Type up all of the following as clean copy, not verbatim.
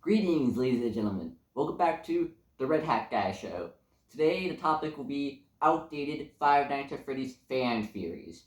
Greetings, ladies and gentlemen. Welcome back to the Red Hat Guy Show. Today, the topic will be outdated Five Nights at Freddy's fan theories.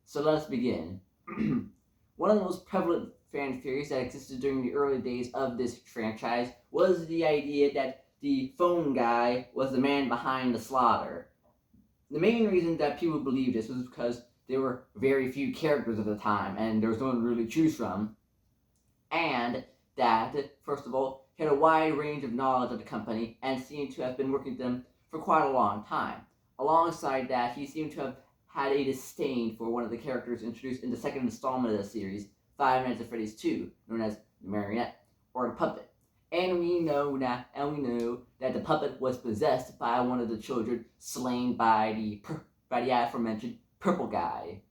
So let's begin. One of the most prevalent fan theories that existed during the early days of this franchise was the idea that the phone guy was the man behind the slaughter. The main reason that people believed this was because there were very few characters at the time and there was no one to really choose from. And that, first of all, he had a wide range of knowledge of the company and seemed to have been working with them for quite a long time. Alongside that, he seemed to have had a disdain for one of the characters introduced in the second installment of the series, Five Nights at Freddy's 2, known as the Marionette, or the Puppet. And we know that the puppet was possessed by one of the children slain by the aforementioned purple guy.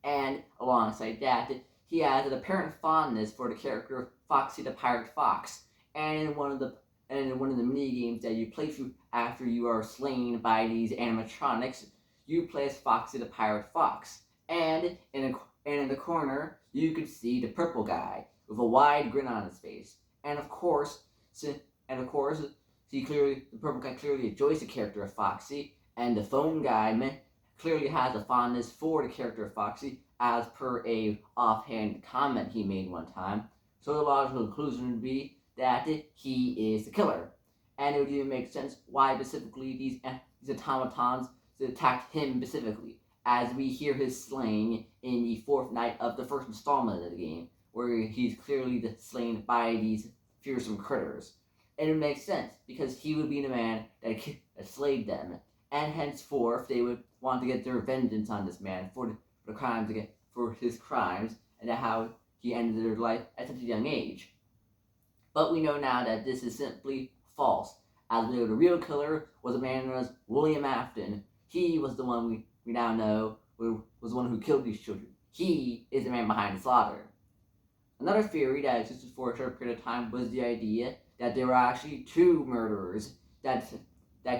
And alongside that, he has an apparent fondness for the character of Foxy the Pirate Fox, and in one of the mini games that you play through after you are slain by these animatronics, you play as Foxy the Pirate Fox, and in the corner you could see the purple guy with a wide grin on his face, and of course, the purple guy clearly enjoys the character of Foxy, and the phone guy clearly has a fondness for the character of Foxy, as per a offhand comment he made one time. So the logical conclusion would be that he is the killer. And it would even make sense why specifically these automatons attacked him specifically, as we hear his slaying in the fourth night of the first installment of the game, where he's clearly slain by these fearsome critters. And it makes sense, because he would be the man that slayed them, and henceforth they would want to get their vengeance on this man for his crimes, and how he ended their life at such a young age. But we know now that this is simply false, as we know the real killer was a man known as William Afton. He was the one we now know was the one who killed these children. He is the man behind the slaughter. Another theory that existed for a short period of time was the idea that there were actually two murderers that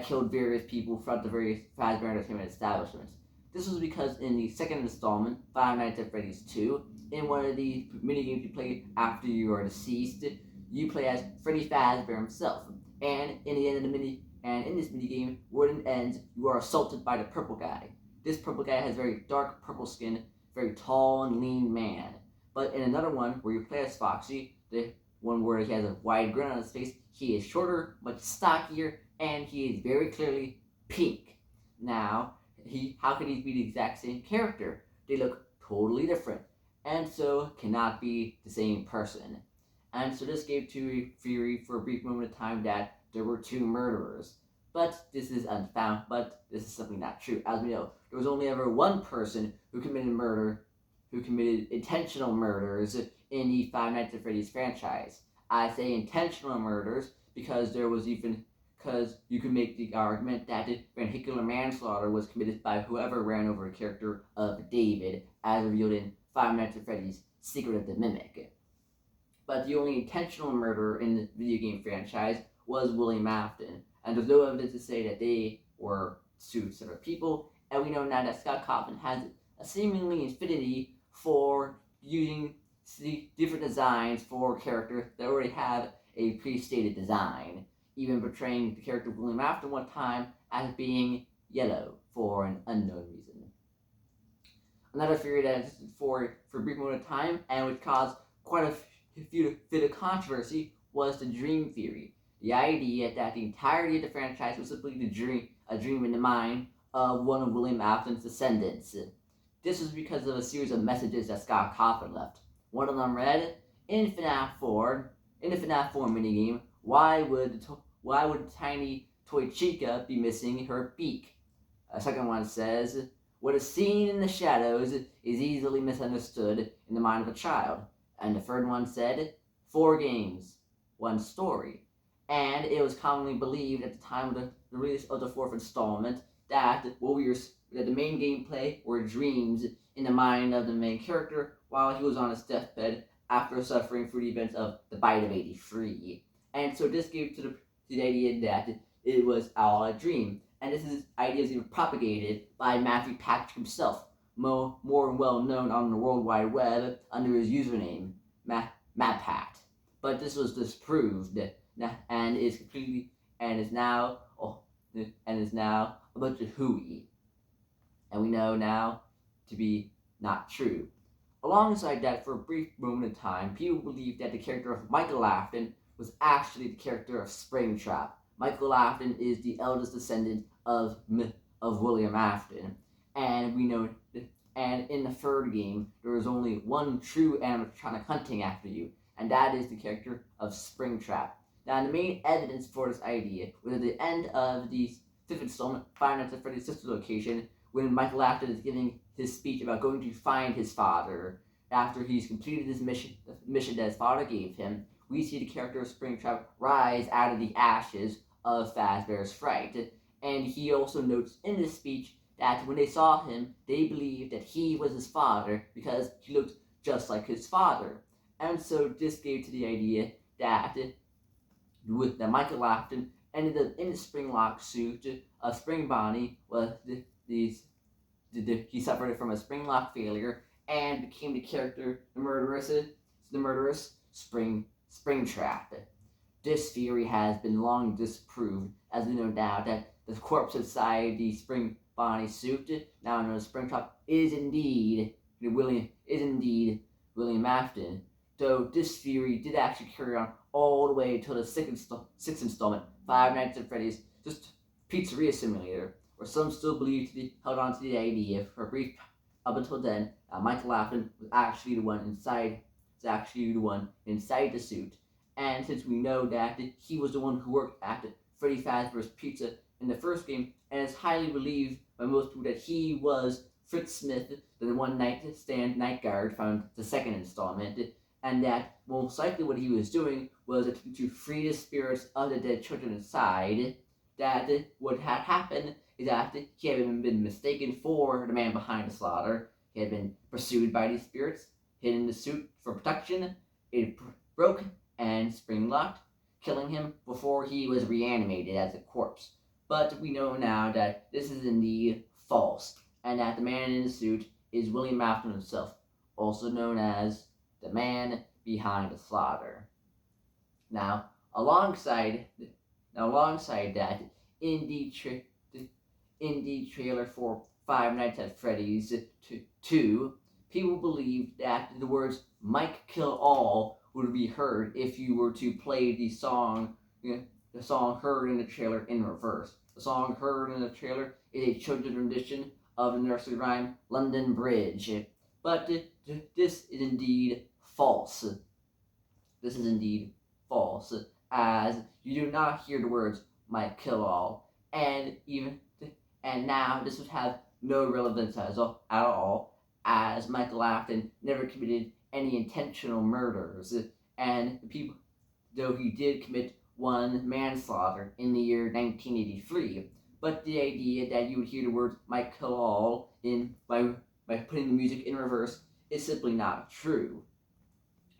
killed various people throughout the various Fazbear Entertainment establishments. This was because in the second installment, Five Nights at Freddy's 2, in one of the minigames you play after you are deceased, you play as Freddy Fazbear himself. And in the end of in this minigame, where it ends, you are assaulted by the purple guy. This purple guy has very dark purple skin, very tall and lean man. But in another one, where you play as Foxy, the one where he has a wide grin on his face, he is shorter, much stockier, and he is very clearly pink. Now, how can he be the exact same character? They look totally different, and so cannot be the same person. And so this gave to a theory for a brief moment of time that there were two murderers. But this is simply not true. As we know, there was only ever one person who committed intentional murders in the Five Nights at Freddy's franchise. I say intentional murders because you can make the argument that vehicular manslaughter was committed by whoever ran over the character of David, as revealed in Five Nights at Freddy's Secret of the Mimic. But the only intentional murderer in the video game franchise was William Afton, and there's no evidence to say that they were two separate people, and we know now that Scott Kaufman has a seemingly affinity for using different designs for characters that already have a pre-stated design, even portraying the character of William Afton one time as being yellow for an unknown reason. Another theory that existed for a brief moment of time, and which caused quite a bit of controversy, was the dream theory. The idea that the entirety of the franchise was simply a dream in the mind of one of William Afton's descendants. This was because of a series of messages that Scott Kaufman left. One of them read, in the FNAF 4 minigame, why would tiny toy Chica be missing her beak? A second one says, what is seen in the shadows is easily misunderstood in the mind of a child. And the third one said, 4 games, 1 story. And it was commonly believed at the time of the release of the 4th installment that the main gameplay were dreams in the mind of the main character while he was on his deathbed after suffering through the events of the Bite of 83. And so this gave to the idea that it was all a dream. And this idea is even propagated by Matthew Patrick himself, more well known on the World Wide Web under his username, MatPat. but this was disproved and is completely and is now a bunch of hooey, and we know now to be not true. Alongside that, for a brief moment in time, people believed that the character of Michael Afton was actually the character of Springtrap. Michael Afton is the eldest descendant of William Afton, and we know. And in the third game, there is only one true animatronic hunting after you, and that is the character of Springtrap. Now, the main evidence for this idea was at the end of the fifth installment, Five Nights at Freddy's Sister Location, when Michael Afton is giving his speech about going to find his father after he's completed his mission that his father gave him. We see the character of Springtrap rise out of the ashes of Fazbear's Fright, and he also notes in this speech that when they saw him, they believed that he was his father because he looked just like his father. And so this gave to the idea that Michael Afton ended up in the Springlock suit of Spring Bonnie was he suffered from a Springlock failure and became the murderous Springtrap. This theory has been long disproved, as we know now that the corpse inside the Spring Bonnie suit, now known as Springtrap, is indeed William Afton. Though this theory did actually carry on all the way until the sixth installment, Five Nights at Freddy's just Pizzeria Simulator, where some still believe to be held on to the idea for a brief up until then Michael Afton was actually the one inside the suit. And since we know that he was the one who worked at Freddy Fazbear's Pizza in the first game, and is highly believed by most people that he was Fritz Smith, the one night stand night guard found the second installment, and that most likely what he was doing was to free the spirits of the dead children inside. That what had happened is that he had been mistaken for the man behind the slaughter. He had been pursued by these spirits, hidden in the suit for protection. It broke and spring-locked, killing him before he was reanimated as a corpse. But we know now that this is indeed false, and that the man in the suit is William Afton himself, also known as the man behind the slaughter. Now, alongside that, in the trailer for Five Nights at Freddy's 2, people believe that the words "Mike Kill All" would be heard if you were to play the song heard in the trailer in reverse. The song heard in the trailer is a children's rendition of the nursery rhyme "London Bridge." But this is indeed false. This is indeed false, as you do not hear the words "Mike Kill All," and now this would have no relevance at all, as Michael Afton never committed any intentional murders, and though he did commit one manslaughter in the year 1983. But the idea that you would hear the words "Mike Kill All" by putting the music in reverse is simply not true.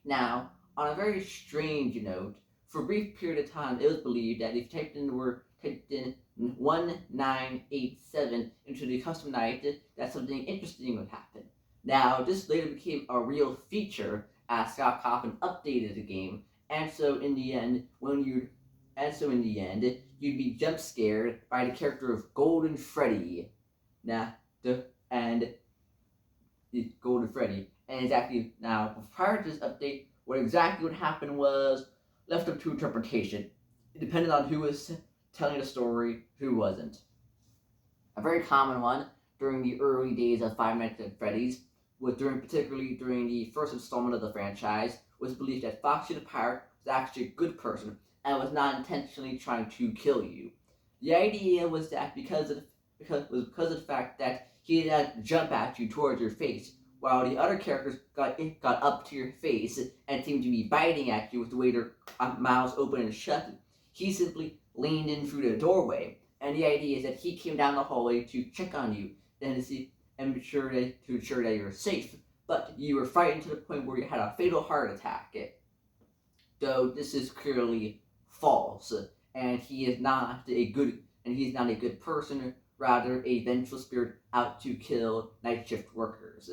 Now, on a very strange note, for a brief period of time, it was believed that if you typed in 1987 into the custom night, that something interesting would happen. Now, this later became a real feature as Scott Cawthon updated the game, and so in the end, you'd be jump scared by the character of Golden Freddy. And exactly now, prior to this update, what exactly would happen was left up to interpretation. It depended on who was telling the story, who wasn't. A very common one during the early days of Five Nights at Freddy's, particularly during the first installment of the franchise, was believed that Foxy the Pirate was actually a good person and was not intentionally trying to kill you. The idea was that because of the fact that he had to jump at you towards your face, while the other characters got up to your face and seemed to be biting at you with the way their mouths open and shut, he simply leaned in through the doorway. And the idea is that he came down the hallway to check on you and to ensure that you're safe. But you were frightened to the point where you had a fatal heart attack. Though this is clearly false, and he is not a good person, rather a vengeful spirit out to kill night shift workers.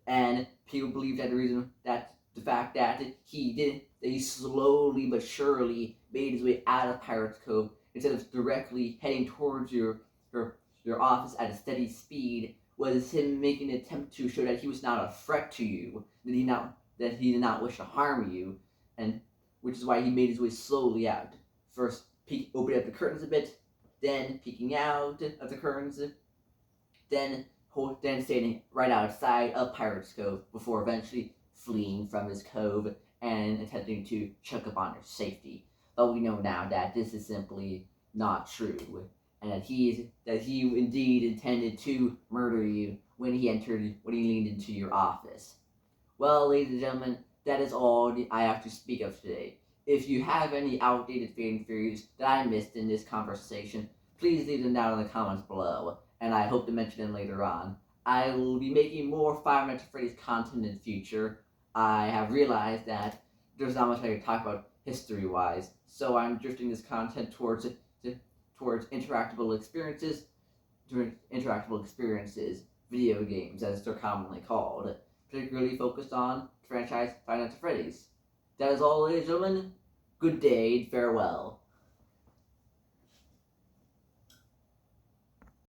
And people believe that the reason that the fact that he slowly but surely made his way out of Pirates Cove instead of directly heading towards your office at a steady speed was him making an attempt to show that he was not a threat to you, that he did not wish to harm you, and which is why he made his way slowly out. First, opening up the curtains a bit, then peeking out of the curtains, then standing right outside of Pirates Cove before eventually fleeing from his cove and attempting to check up on your safety. But we know now that this is simply not true, and that he indeed intended to murder you when he leaned into your office. Well, ladies and gentlemen, that is all I have to speak of today. If you have any outdated fan theories that I missed in this conversation, please leave them down in the comments below, and I hope to mention them later on. I will be making more Five Nights at Freddy's content in the future. I have realized that there's not much I can talk about history-wise, so I'm drifting this content towards interactable experiences, video games as they're commonly called, particularly focused on the franchise Five Nights at Freddy's. That is all, ladies and gentlemen. Good day and farewell.